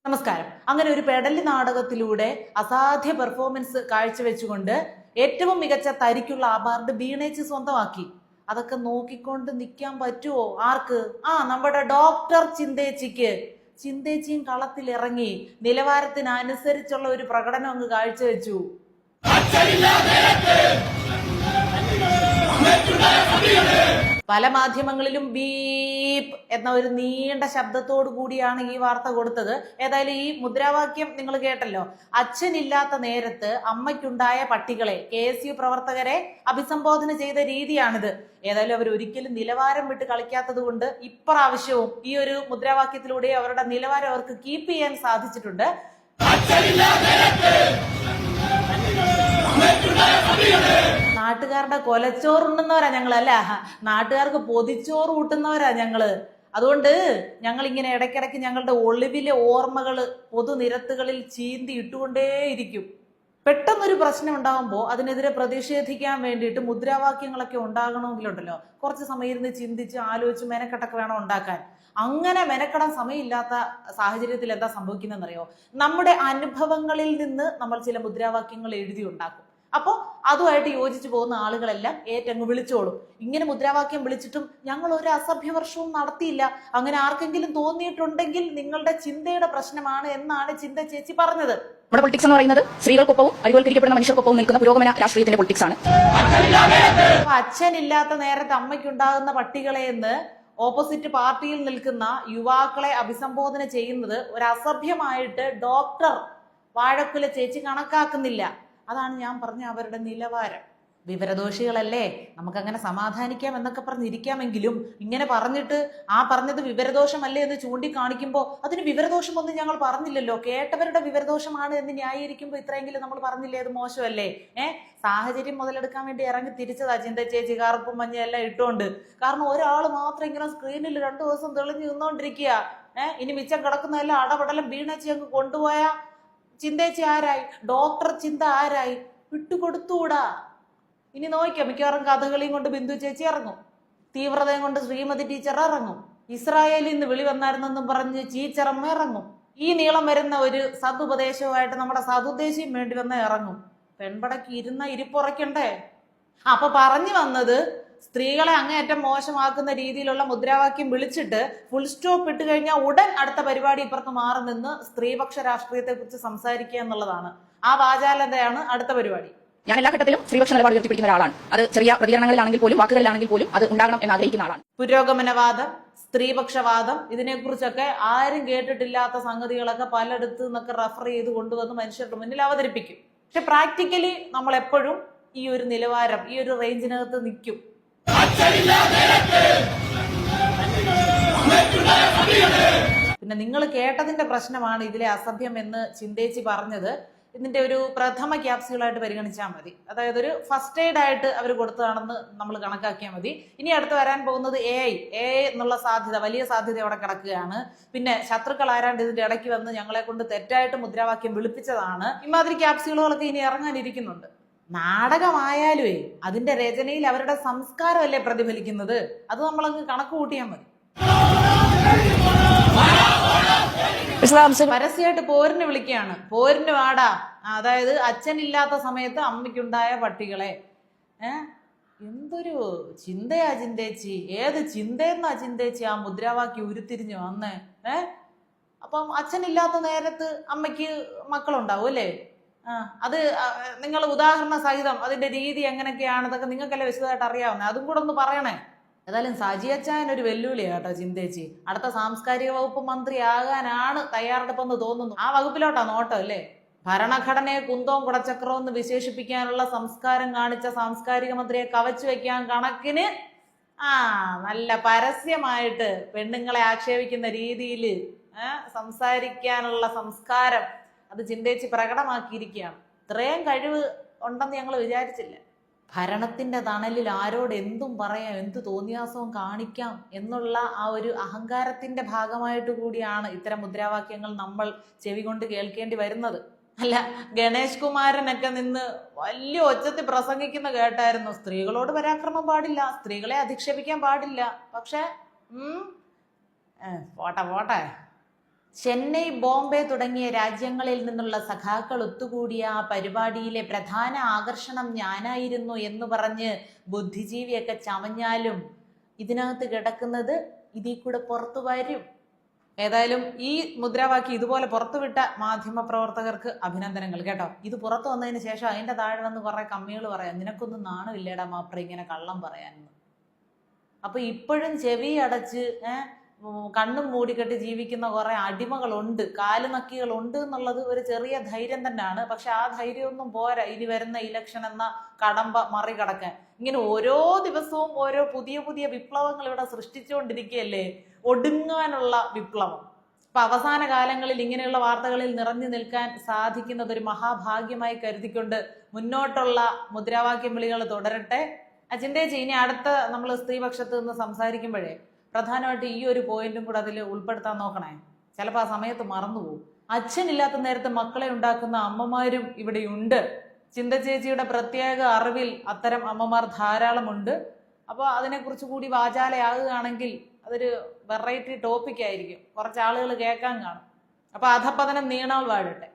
നമസ്കാരം. അങ്ങനെ ഒരു പെടലി നാടകത്തിലൂടെ അസാധ്യ പെർഫോമൻസ് കാഴ്ചവെച്ചുകൊണ്ട് ഏറ്റവും മികച്ച തരിക്കുള്ള അവാർഡ് വീണേച്ചി സ്വന്തമാക്കി. അതൊക്കെ നോക്കിക്കൊണ്ട് നിൽക്കാൻ പറ്റുമോ ആർക്ക്? നമ്മുടെ ഡോക്ടർ ചിന്തേച്ചിക്ക്. ചിന്തേച്ചിയും കളത്തിൽ ഇറങ്ങി നിലവാരത്തിനനുസരിച്ചുള്ള ഒരു പ്രകടനം അങ്ങ് കാഴ്ചവെച്ചു. പല മാധ്യമങ്ങളിലും ബീപ്പ് എന്ന ഒരു നീണ്ട ശബ്ദത്തോടു കൂടിയാണ് ഈ വാർത്ത കൊടുത്തത്. ഏതായാലും ഈ മുദ്രാവാക്യം നിങ്ങൾ കേട്ടല്ലോ. അച്ഛനില്ലാത്ത നേരത്ത് അമ്മയ്ക്കുണ്ടായ പട്ടികളെ KSU പ്രവർത്തകരെ അഭിസംബോധന ചെയ്ത രീതിയാണിത്. ഏതായാലും അവർ ഒരിക്കലും നിലവാരം വിട്ട് കളിക്കാത്തത് കൊണ്ട് ഇപ്രാവശ്യവും ഈ ഒരു മുദ്രാവാക്യത്തിലൂടെ അവരുടെ നിലവാരം അവർക്ക് കീപ്പ് ചെയ്യാൻ സാധിച്ചിട്ടുണ്ട്. നാട്ടുകാരുടെ കൊലച്ചോറുണ്ണുന്നവരാ ഞങ്ങളല്ല, നാട്ടുകാർക്ക് പൊതിച്ചോറ് കൂട്ടുന്നവരാ ഞങ്ങള്. അതുകൊണ്ട് ഞങ്ങൾ ഇങ്ങനെ ഇടയ്ക്കിടയ്ക്ക് ഞങ്ങളുടെ ഒളിവിലെ ഓർമ്മകള് പൊതുനിരത്തുകളിൽ ചീന്തി ഇട്ടുകൊണ്ടേയിരിക്കും. പെട്ടെന്നൊരു പ്രശ്നം ഉണ്ടാകുമ്പോൾ അതിനെതിരെ പ്രതിഷേധിക്കാൻ വേണ്ടിയിട്ട് മുദ്രാവാക്യങ്ങളൊക്കെ ഉണ്ടാകണമെങ്കിലുണ്ടല്ലോ കുറച്ച് സമയം ഇരുന്ന് ചിന്തിച്ച് ആലോചിച്ച് മെനക്കെട്ടൊക്കെ വേണം ഉണ്ടാക്കാൻ. അങ്ങനെ മെനക്കെടാൻ സമയമില്ലാത്ത സാഹചര്യത്തിൽ എന്താ സംഭവിക്കുന്നതെന്നറിയോ? നമ്മുടെ അനുഭവങ്ങളിൽ നിന്ന് നമ്മൾ ചില മുദ്രാവാക്യങ്ങൾ എഴുതി ഉണ്ടാക്കും. അപ്പോൾ അതുമായിട്ട് യോജിച്ചു പോകുന്ന ആളുകളെല്ലാം ഏറ്റങ്ങ് വിളിച്ചോളും. ഇങ്ങനെ മുദ്രാവാക്യം വിളിച്ചിട്ടും ഞങ്ങൾ ഒരു അസഭ്യവർഷവും നടത്തിയില്ല. അങ്ങനെ ആർക്കെങ്കിലും തോന്നിയിട്ടുണ്ടെങ്കിൽ നിങ്ങളുടെ ചിന്തയുടെ പ്രശ്നമാണ് എന്നാണ് ചിന്ത ചേച്ചി പറഞ്ഞത്. നമ്മുടെ പൊളിറ്റിക്സ് എന്ന് പറയുന്നത് സ്ത്രീകൾക്കൊപ്പവും അരികോൽക്കരിക്കപ്പെടുന്ന മനുഷ്യർക്കൊപ്പവും നിൽക്കുന്ന പുരോഗമന രാഷ്ട്രീയത്തിന്റെ പൊളിറ്റിക്സ് ആണ്. അച്ഛനില്ലാത്ത നേരത്തെ അമ്മയ്ക്കുണ്ടാകുന്ന പട്ടികളെ എന്ന് ഓപ്പോസിറ്റ് പാർട്ടിയിൽ നിൽക്കുന്ന യുവാക്കളെ അഭിസംബോധന ചെയ്യുന്നത് ഒരു അസഭ്യമായിട്ട് ഡോക്ടർ വാഴക്കുല ചേച്ചി കണക്കാക്കുന്നില്ല. അതാണ് ഞാൻ പറഞ്ഞ അവരുടെ നിലവാരം. വിവരദോഷികളല്ലേ, നമുക്കങ്ങനെ സമാധാനിക്കാം എന്നൊക്കെ പറഞ്ഞിരിക്കാമെങ്കിലും ഇങ്ങനെ പറഞ്ഞിട്ട് ആ പറഞ്ഞത് വിവരദോഷമല്ലേ എന്ന് ചൂണ്ടിക്കാണിക്കുമ്പോൾ അതിന് വിവരദോഷമൊന്നും ഞങ്ങൾ പറഞ്ഞില്ലല്ലോ, കേട്ടവരുടെ വിവരദോഷമാണ് എന്ന് ന്യായീകരിക്കുമ്പോൾ ഇത്രയെങ്കിലും നമ്മൾ പറഞ്ഞില്ലേ അത് മോശമല്ലേ? സാഹചര്യം മുതലെടുക്കാൻ വേണ്ടി ഇറങ്ങി തിരിച്ചതാ ചിന്ത ചേച്ചി, കറുപ്പും മഞ്ഞയും എല്ലാം ഇട്ടുകൊണ്ട്. കാരണം ഒരാൾ മാത്രം ഇങ്ങനെ സ്ക്രീനിൽ 2 ദിവസം തെളിഞ്ഞു നിന്നോണ്ടിരിക്കുക. ഇനി മിച്ചം കിടക്കുന്നതെല്ലാം അടപടലം വീണേച്ചി അങ്ങ് കൊണ്ടുപോയ ചിന്തേച്ചി ആരായി? ഡോക്ടർ ചിന്ത ആരായി? വിട്ടുകൊടുത്തൂടാ. ഇനി നോക്കാം, മിക്കവാറും കഥകളിയും കൊണ്ട് ബിന്ദു ചേച്ചി ഇറങ്ങും, തീവ്രതയും കൊണ്ട് ശ്രീമതി ടീച്ചർ ഇറങ്ങും, ഇസ്രായേലിൽ നിന്ന് വിളി വന്നായിരുന്നെന്നും പറഞ്ഞ് ടീച്ചറമ്മ ഇറങ്ങും. ഈ നീളം വരുന്ന ഒരു സതുപദേശവുമായിട്ട് നമ്മുടെ സതുദ്ദേശിയും വേണ്ടി വന്ന ഇറങ്ങും. പെൺപടക്ക് ഇരുന്ന ഇരിപ്പുറയ്ക്കണ്ടേ? അപ്പൊ പറഞ്ഞു വന്നത്, സ്ത്രീകളെ അങ്ങേയറ്റം മോശമാക്കുന്ന രീതിയിലുള്ള മുദ്രാവാക്യം വിളിച്ചിട്ട് ഫുൾ സ്റ്റോപ്പ് ഇട്ട് കഴിഞ്ഞാൽ ഉടൻ അടുത്ത പരിപാടി ഇപ്പുറത്ത് മാറി നിന്ന് സ്ത്രീപക്ഷ രാഷ്ട്രീയത്തെ കുറിച്ച് സംസാരിക്കുക എന്നുള്ളതാണ്. ആ വാചാലതയാണ് അടുത്ത പരിപാടി. ഞാൻ എല്ലാ ഘട്ടത്തിലും സ്ത്രീപക്ഷ നിലപാട് ഉയർത്തിപ്പിടിക്കുന്ന ഒരാളാണ്. അത് ചെറിയ പ്രതികരണങ്ങളിലാണെങ്കിൽ പോലും വാക്കുകളിലാണെങ്കിൽ പോലും അത് ഉണ്ടാകണം എന്ന് ആഗ്രഹിക്കുന്ന ആളാണ്. പുരോഗമനവാദം, സ്ത്രീപക്ഷവാദം, ഇതിനെക്കുറിച്ചൊക്കെ ആരും കേട്ടിട്ടില്ലാത്ത സംഗതികളൊക്കെ പലയിടത്ത് നിന്നൊക്കെ റെഫർ ചെയ്ത് കൊണ്ടുവന്ന് മനുഷ്യരുടെ മുന്നിൽ അവതരിപ്പിക്കും. പക്ഷെ പ്രാക്ടിക്കലി നമ്മൾ എപ്പോഴും ഈ ഒരു നിലവാരം, ഈ ഒരു റേഞ്ചിനകത്ത് നിൽക്കും. പിന്നെ നിങ്ങൾ കേട്ടതിന്റെ പ്രശ്നമാണ് ഇതിലെ അസഭ്യം എന്ന് ചിന്തേച്ചി പറഞ്ഞത്. ഇതിന്റെ ഒരു പ്രഥമ ക്യാപ്സ്യൂളായിട്ട് പരിഗണിച്ചാൽ മതി. അതായത് ഒരു ഫസ്റ്റ് എയ്ഡ് ആയിട്ട് അവർ കൊടുത്തതാണെന്ന് നമ്മൾ കണക്കാക്കിയാൽ മതി. ഇനി അടുത്ത് വരാൻ പോകുന്നത് AI എന്നുള്ള സാധ്യത, വലിയ സാധ്യത അവിടെ കിടക്കുകയാണ്. പിന്നെ ശത്രുക്കൾ ആരാണ്ട് ഇതിന്റെ ഇടയ്ക്ക് വന്ന് ഞങ്ങളെ കൊണ്ട് തെറ്റായിട്ട് മുദ്രാവാക്യം വിളിപ്പിച്ചതാണ്. ഇമാതിരി ക്യാപ്സ്യൂളുകളൊക്കെ ഇനി ഇറങ്ങാനിരിക്കുന്നുണ്ട്. നാടകമായാലുവേ അതിന്റെ രചനയിൽ അവരുടെ സംസ്കാരമല്ലേ പ്രതിഫലിക്കുന്നത്. അത് നമ്മളങ്ങ് കണക്ക് കൂട്ടിയാൽ മതി. പരസ്യമായിട്ട് പോരിന് വിളിക്കുകയാണ്, പോരിന് വാടാ. അതായത് അച്ഛനില്ലാത്ത സമയത്ത് അമ്മയ്ക്കുണ്ടായ പട്ടികളെ. എന്തൊരു ചിന്തയാ ചിന്തേച്ചി, ഏത് ചിന്തയെന്നാ ചിന്തേച്ചി ആ മുദ്രാവാക്യം ഉരുത്തിരിഞ്ഞു വന്നേ? അപ്പം അച്ഛനില്ലാത്ത നേരത്ത് അമ്മയ്ക്ക് മക്കളുണ്ടാവും അല്ലേ? അത് നിങ്ങൾ ഉദാഹരണ സഹിതം അതിന്റെ രീതി എങ്ങനെയൊക്കെയാണെന്നൊക്കെ നിങ്ങൾക്കല്ലേ വിശദമായിട്ട് അറിയാവുന്നത്, അതും കൂടെ ഒന്ന് പറയണേ. ഏതായാലും സജി അച്ചായൻ ഒരു വെല്ലുവിളിയാട്ടോ ചിന്തേച്ചി. അടുത്ത സാംസ്കാരിക വകുപ്പ് മന്ത്രി ആകാനാണ് തയ്യാറെടുപ്പെന്ന് തോന്നുന്നു. ആ വകുപ്പിലോട്ടാ നോട്ടം അല്ലേ? ഭരണഘടനയെ കുന്തവും കുടച്ചക്രവും എന്ന് വിശേഷിപ്പിക്കാനുള്ള സംസ്കാരം കാണിച്ച സാംസ്കാരിക മന്ത്രിയെ കവച്ചു വെക്കാൻ കണക്കിന് നല്ല പരസ്യമായിട്ട് പെണ്ണുങ്ങളെ ആക്ഷേപിക്കുന്ന രീതിയിൽ സംസാരിക്കാനുള്ള സംസ്കാരം അത് ചിന്തേച്ചി പ്രകടമാക്കിയിരിക്കുകയാണ്. ഇത്രയും കഴിവ് ഉണ്ടെന്ന് ഞങ്ങൾ വിചാരിച്ചില്ല. ഭരണത്തിന്റെ തണലിൽ ആരോട് എന്തും പറയാം, എന്തു തോന്നിയാസവും കാണിക്കാം എന്നുള്ള ആ ഒരു അഹങ്കാരത്തിന്റെ ഭാഗമായിട്ട് കൂടിയാണ് ഇത്തരം മുദ്രാവാക്യങ്ങൾ നമ്മൾ ചെവി കൊണ്ട് കേൾക്കേണ്ടി വരുന്നത്. അല്ല, ഗണേഷ് കുമാരനൊക്കെ നിന്ന് വലിയ ഒച്ചത്തിൽ പ്രസംഗിക്കുന്ന കേട്ടായിരുന്നു. സ്ത്രീകളോട് പരാക്രമം പാടില്ല, സ്ത്രീകളെ അധിക്ഷേപിക്കാൻ പാടില്ല. പക്ഷെ പോട്ടെ ചെന്നൈ, ബോംബെ തുടങ്ങിയ രാജ്യങ്ങളിൽ നിന്നുള്ള സഖാക്കൾ ഒത്തുകൂടിയ ആ പരിപാടിയിലെ പ്രധാന ആകർഷണം ഞാനായിരുന്നു എന്ന് പറഞ്ഞ് ബുദ്ധിജീവിയൊക്കെ ചമഞ്ഞാലും ഇതിനകത്ത് കിടക്കുന്നത് ഇതിൽ കൂടെ പുറത്തു വരും. ഏതായാലും ഈ മുദ്രാവാക്യം ഇതുപോലെ പുറത്തുവിട്ട മാധ്യമ പ്രവർത്തകർക്ക് അഭിനന്ദനങ്ങൾ കേട്ടോ. ഇത് പുറത്തു വന്നതിന് ശേഷം അതിന്റെ താഴെ വന്ന് കുറെ കമ്മികൾ പറയാം, നിനക്കൊന്നും നാണമില്ലേടാ മാപ്ര ഇങ്ങനെ കള്ളം പറയാനെന്ന്. അപ്പൊ ഇപ്പോഴും ചെവി അടച്ച് കണ്ണും മൂടിക്കെട്ടി ജീവിക്കുന്ന കുറെ അടിമകളുണ്ട്, കാലുനക്കികളുണ്ട് എന്നുള്ളത് ഒരു ചെറിയ ധൈര്യം തന്നെയാണ്. പക്ഷെ ആ ധൈര്യമൊന്നും പോരാ ഇനി വരുന്ന ഇലക്ഷൻ എന്ന കടമ്പ മറികടക്കാൻ. ഇങ്ങനെ ഓരോ ദിവസവും ഓരോ പുതിയ പുതിയ വിപ്ലവങ്ങൾ ഇവിടെ സൃഷ്ടിച്ചുകൊണ്ടിരിക്കുകയല്ലേ, ഒടുങ്ങാനുള്ള വിപ്ലവം. അപ്പൊ അവസാന കാലങ്ങളിൽ ഇങ്ങനെയുള്ള വാർത്തകളിൽ നിറഞ്ഞു നിൽക്കാൻ സാധിക്കുന്നത് ഒരു മഹാഭാഗ്യമായി കരുതിക്കൊണ്ട് മുന്നോട്ടുള്ള മുദ്രാവാക്യം വിളികൾ തുടരട്ടെ. ചിന്തേച്ചി, ഇനി അടുത്ത നമ്മൾ സ്ത്രീപക്ഷത്ത് നിന്ന് സംസാരിക്കുമ്പോഴേ പ്രധാനമായിട്ട് ഈ ഒരു പോയിന്റും കൂടെ അതിൽ ഉൾപ്പെടുത്താൻ നോക്കണേ. ചിലപ്പോൾ ആ സമയത്ത് മറന്നുപോകും. അച്ഛനില്ലാത്ത നേരത്ത് മക്കളെ ഉണ്ടാക്കുന്ന അമ്മമാരും ഇവിടെയുണ്ട്. ചിന്തചേച്ചിയുടെ പ്രത്യേക അറിവിൽ അത്തരം അമ്മമാർ ധാരാളമുണ്ട്. അപ്പോൾ അതിനെക്കുറിച്ച് കൂടി വാചാലയാകുകയാണെങ്കിൽ അതൊരു വെറൈറ്റി ടോപ്പിക് ആയിരിക്കും, കുറച്ച് ആളുകൾ കേൾക്കാൻ കാണും. അപ്പോൾ അധപ്പതനം നീണാൾ വാഴട്ടെ.